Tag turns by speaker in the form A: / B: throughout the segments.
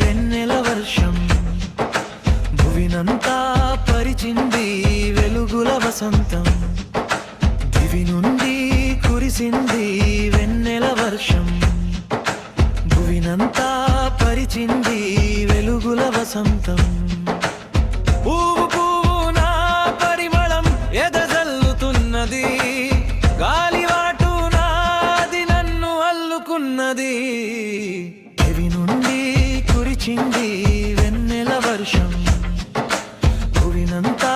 A: వెన్నెల వర్షం భువినంతా పరిచింది వెలుగుల వసంతం. దివి నుండి కురిసింది వెన్నెల వర్షం భువినంతా పరిచింది వెలుగుల వసంతం. పువ్వు పువ్వున పరిమళం ఎదజల్లుతున్నది, గాలివాటున అది నన్ను అల్లుకున్నది. కురిచింది వెన్నెల వర్షం భువినంతా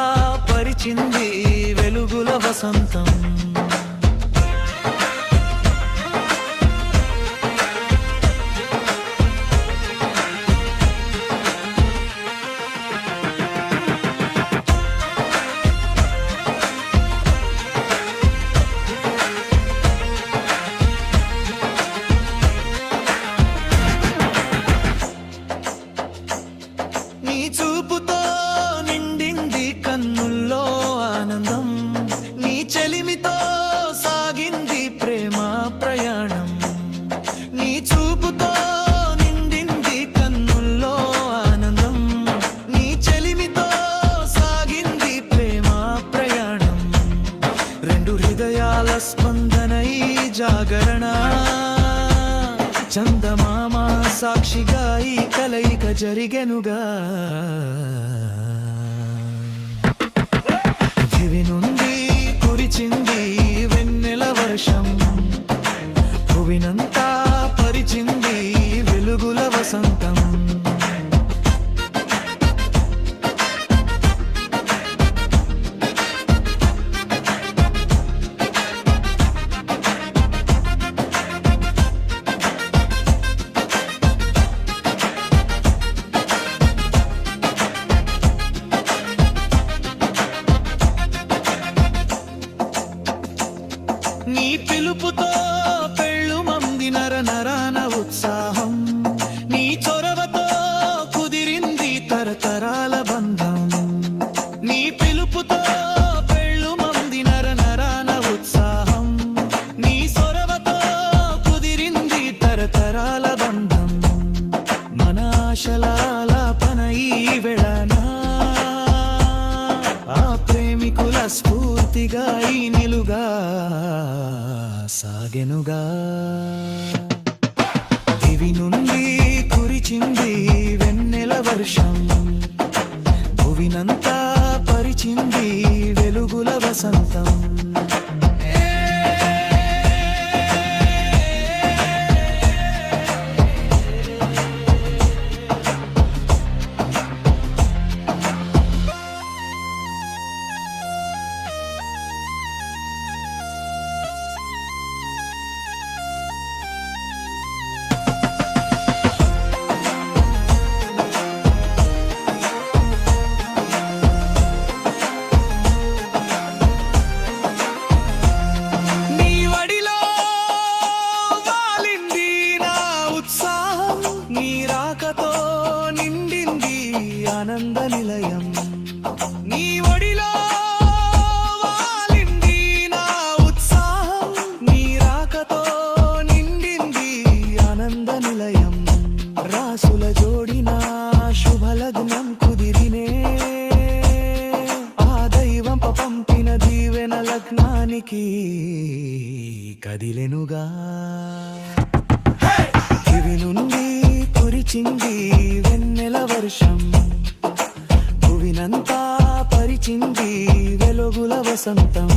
A: పరిచింది వెలుగుల వసంతం. చూపుతో నిండింది కన్నుల్లో ఆనందం, నీ చెలిమితో సాగింది ప్రేమ ప్రయాణం. నీ చూపుతో నిండింది కన్నుల్లో ఆనందం, నీ చెలిమితో సాగింది ప్రేమ ప్రయాణం. రెండు హృదయాల స్పందన ఈ జాగరణ, చందమామ సాక్షిగా ఈ కలయిక జరిగెనుగా. దివి నుండి కురిచింది వెన్నెల వర్షం భువినంతా పరిచింది వెలుగుల వసంతం. నీ పిలుపుతో పెళ్ళు మంది నర నరాన ఉత్సాహం, నీ చొరవతో కుదిరింది తరతరాల బంధం. నీ పిలుపుతో పెళ్ళు మంది నర నరాన ఉత్సాహం, నీ చొరవతో కుదిరింది తరతరాల బంధం. మన ఆశలాల పన ఈ వెళనా, ఆ ప్రేమికుల స్ఫూర్తిగా ఈ నిలుగా సాగెనుగా. దివి నుండి కురిచింది వెన్నెల వర్షం భువినంతా పరిచింది వెలుగుల వసంతం. ఆనంద నిలయం నీ ఒడిలో వాలింది నా ఉత్సాహం, నీ రాకతో నిండింది ఆనంద నిలయం. రాసుల జోడిన శుభలగ్నం కుదిరినే, ఆ దైవం పంపిన దీవెన లగ్నానికి కదిలెనుగా. దివి నుండి కురిచింది వెన్నెల వర్షం భువినంతా పరిచింది వెలుగుల వసంతం.